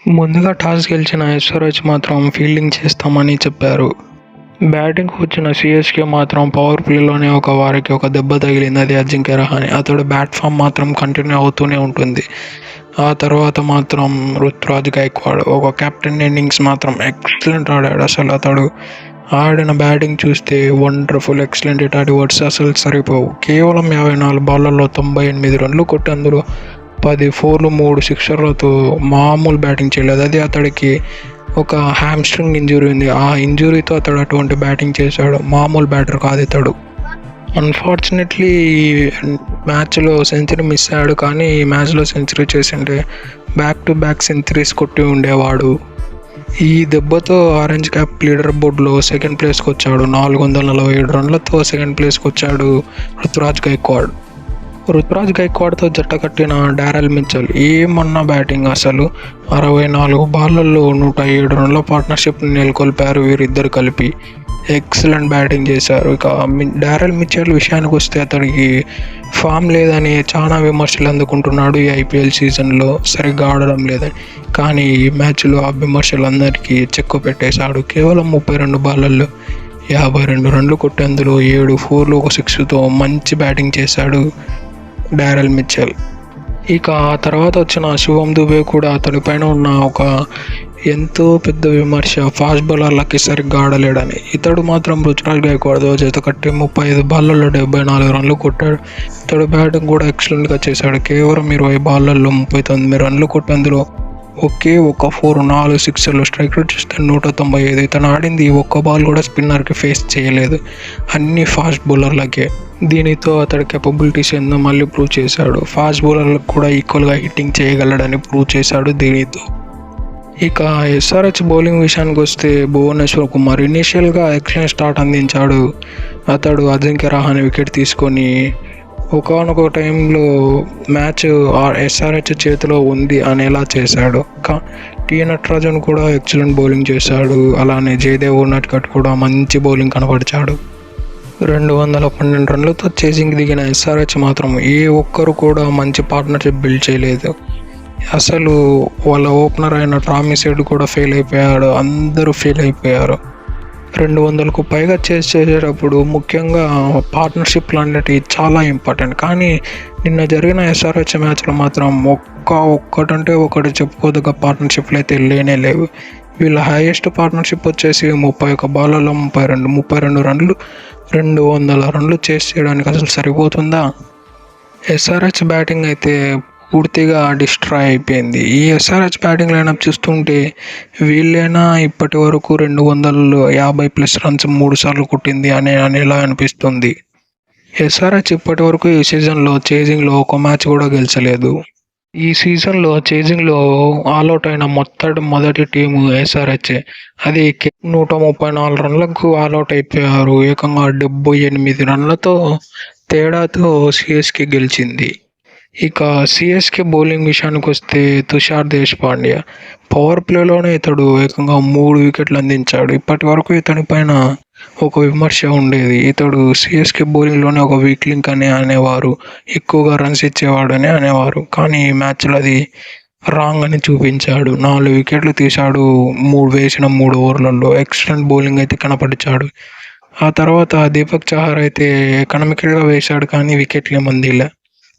ముందుగా టాస్ గెలిచిన ఎస్ఆర్హెచ్ మాత్రం ఫీల్డింగ్ చేస్తామని చెప్పారు. బ్యాటింగ్కు వచ్చిన సిఎస్కే మాత్రం పవర్ ప్లేలోనే వారికి ఒక దెబ్బ తగిలింది. అది అజింక్య రహానే. అతడు బ్యాట్ ఫామ్ మాత్రం కంటిన్యూ అవుతూనే ఉంటుంది. ఆ తర్వాత మాత్రం రుతురాజ్ గైక్వాడ్ ఒక కెప్టెన్ ఇన్నింగ్స్ మాత్రం ఎక్సలెంట్ ఆడాడు. అసలు అతడు ఆడిన బ్యాటింగ్ చూస్తే వండర్ఫుల్, ఎక్సలెంట్. ఇటాటి వర్డ్స్ అసలు సరిపోవు. కేవలం 54 బాళ్లలో 98 రన్లు కొట్టి అందులో 10 4లు 3 సిక్సర్లతో మామూలు బ్యాటింగ్ చేయలేదు. అది అతడికి ఒక హ్యామ్స్ట్రింగ్ ఇంజురీ ఉంది. ఆ ఇంజురీతో అతడు అటువంటి బ్యాటింగ్ చేశాడు. మామూలు బ్యాటర్ కాదు ఇతడు. అన్ఫార్చునేట్లీ ఈ మ్యాచ్లో సెంచరీ మిస్ అయ్యాడు. కానీ ఈ మ్యాచ్లో సెంచరీ చేసింటే బ్యాక్ టు బ్యాక్ సెంచరీస్ కొట్టి ఉండేవాడు. ఈ దెబ్బతో ఆరెంజ్ క్యాప్ లీడర్ బోర్డులో సెకండ్ ప్లేస్కి వచ్చాడు. 447 రన్లతో సెకండ్ ప్లేస్కి వచ్చాడు రుతురాజ్ గైక్వాడ్. రుతురాజ్ గైక్వాడ్తో జట్ట కట్టిన డారెల్ మిచెల్ ఏమన్నా బ్యాటింగ్. అసలు 64 బాళ్లలో 107 రన్ల పార్ట్నర్షిప్ని నెలకొల్పారు వీరిద్దరు కలిపి. ఎక్సలెంట్ బ్యాటింగ్ చేశారు. ఇక డారెల్ మిచెల్ విషయానికి వస్తే అతడికి ఫామ్ లేదని చాలా విమర్శలు అందుకుంటున్నాడు ఈ ఐపీఎల్ సీజన్లో, సరిగ్గా ఆడడం లేదని. కానీ ఈ మ్యాచ్లో ఆ విమర్శలు అందరికీ చెక్కు పెట్టేశాడు. కేవలం 32 బాళ్లలో 52 రన్లు కొట్టి అందులో 7 4లు 1 6తో మంచి బ్యాటింగ్ చేశాడు డారెల్ మిచెల్. ఇక ఆ తర్వాత వచ్చిన శివం దుబే కూడా అతడిపైన ఉన్న ఎంతో పెద్ద విమర్శ, ఫాస్ట్ బౌలర్లకి సరిగ్గా ఆడలేడని. ఇతడు మాత్రం రుతురాజ్ గైక్వాడ్తో జత కట్టి 35 బాళ్లలో 74 రన్లు కొట్టాడు. ఇతడు బ్యాటింగ్ కూడా ఎక్సలెంట్గా చేశాడు. కేవలం 20 బాళ్లలో 39 రన్లు కొట్టి అందులో ఒకే 4 4 సిక్సర్లు, స్ట్రైక్ రేట్ చూస్తే 195. ఇతను ఆడింది ఒక్క బాల్ కూడా స్పిన్నర్కి ఫేస్ చేయలేదు, అన్ని ఫాస్ట్ బౌలర్లకే. దీనితో అతడి కేపబిలిటీస్ ఏందో మళ్ళీ ప్రూవ్ చేశాడు. ఫాస్ట్ బౌలర్లకు కూడా ఈక్వల్గా హిట్టింగ్ చేయగలడని ప్రూవ్ చేశాడు దీనితో. ఇక ఎస్ఆర్హెచ్ బౌలింగ్ విషయానికి వస్తే భువనేశ్వర్ కుమార్ ఇనీషియల్గా ఎక్సలెంట్ స్టార్ట్ అందించాడు. అతడు అజింక్య రహానే వికెట్ తీసుకొని ఒకానొక టైంలో మ్యాచ్ ఎస్ఆర్హెచ్ చేతిలో ఉంది అనేలా చేశాడు. టీ నటరాజన్ కూడా ఎక్సలెంట్ బౌలింగ్ చేశాడు. అలానే జయదేవ్ ఉన్నట్కట్ కూడా మంచి బౌలింగ్ కనపరిచాడు. 212 రన్లతో చేసింగ్ దిగిన ఎస్ఆర్హెచ్ మాత్రం ఏ ఒక్కరు కూడా మంచి పార్ట్నర్షిప్ బిల్డ్ చేయలేదు. అసలు వాళ్ళ ఓపెనర్ అయిన టామీ సేఠ్ కూడా ఫెయిల్ అయిపోయాడు. అందరూ ఫెయిల్ అయిపోయారు. 200కు పైగా చేసేటప్పుడు ముఖ్యంగా పార్ట్నర్షిప్లు అనేటివి చాలా ఇంపార్టెంట్. కానీ నిన్న జరిగిన ఎస్ఆర్హెచ్ మ్యాచ్లో మాత్రం ఒక్కటంటే ఒకటి చెప్పుకోదగ్గ పార్ట్నర్షిప్లు అయితే లేనే లేవు. వీళ్ళ హైయెస్ట్ పార్ట్నర్షిప్ వచ్చేసి 31 బాళ్లలో 32 రన్లు, 200 రన్లు చేయడానికి అసలు సరిపోతుందా? ఎస్ఆర్హెచ్ బ్యాటింగ్ అయితే పూర్తిగా డిస్ట్రాయ్ అయిపోయింది. ఈ ఎస్ఆర్హెచ్ బ్యాటింగ్ లైనప్ చూస్తుంటే వీళ్ళైనా ఇప్పటి వరకు 250+ రన్స్ 3 సార్లు కొట్టింది అనేలా అనిపిస్తుంది. ఎస్ఆర్హెచ్ ఇప్పటి వరకు ఈ సీజన్లో చేజింగ్లో ఒక మ్యాచ్ కూడా గెలిచలేదు. ఈ సీజన్లో చేజింగ్లో ఆల్అవుట్ అయిన మొదటి టీము ఎస్ఆర్హెచ్. అది 134 రన్లకు ఆల్అవుట్ అయిపోయారు. ఏకంగా 78 రన్లతో తేడాతో సిఎస్కే గెలిచింది. ఇక సిఎస్కే బౌలింగ్ విషయానికి వస్తే తుషార్ దేశపాండే పవర్ ప్లేలోనే ఇతడు ఏకంగా 3 వికెట్లు అందించాడు. ఇప్పటి వరకు ఇతని పైన ఒక విమర్శ ఉండేది, ఇతడు సిఎస్కే బౌలింగ్లోనే ఒక వీక్ లింక్ అని అనేవారు, ఎక్కువగా రన్స్ ఇచ్చేవాడని అనేవారు. కానీ ఈ మ్యాచ్లో అది రాంగ్ అని చూపించాడు. 4 వికెట్లు తీశాడు వేసిన 3 ఓవర్లలో. ఎక్సలెంట్ బౌలింగ్ అయితే కనపరిచాడు. ఆ తర్వాత దీపక్ చహర్ అయితే ఎకనామికల్గా వేశాడు కానీ వికెట్లు ఏమందిలే.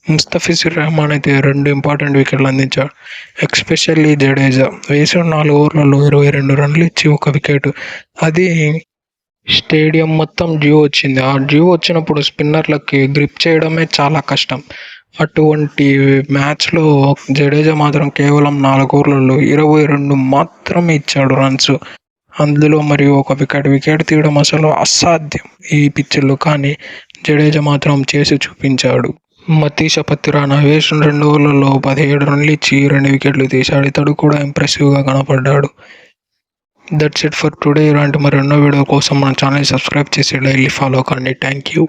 ముస్తఫిజుర్ రహమాన్ అయితే 2 ఇంపార్టెంట్ వికెట్లు అందించాడు. ఎస్పెషల్లీ జడేజా వేసిన 4 ఓవర్లలో 22 రన్లు ఇచ్చి 1 వికెట్. అది స్టేడియం మొత్తం డ్యూ వచ్చింది. ఆ డ్యూ వచ్చినప్పుడు స్పిన్నర్లకి గ్రిప్ చేయడమే చాలా కష్టం. అటువంటి మ్యాచ్లో జడేజా మాత్రం కేవలం 4 ఓవర్లలో 22 మాత్రమే ఇచ్చాడు రన్స్. అందులో మరి 1 వికెట్ తీయడం అసలు అసాధ్యం ఈ పిచ్లో. కానీ జడేజా మాత్రం చేసి చూపించాడు. మతీష పత్తిరానా వేసిన 2 ఓవర్లలో 17 రన్లు ఇచ్చి 2 వికెట్లు తీశాడు. ఇతడు కూడా ఇంప్రెసివ్గా కనపడ్డాడు. That's it for today. ఇలాంటి మరెన్నో వీడియో కోసం మన ఛానల్ సబ్స్క్రైబ్ చేసి డైలీ ఫాలో కండి. Thank you.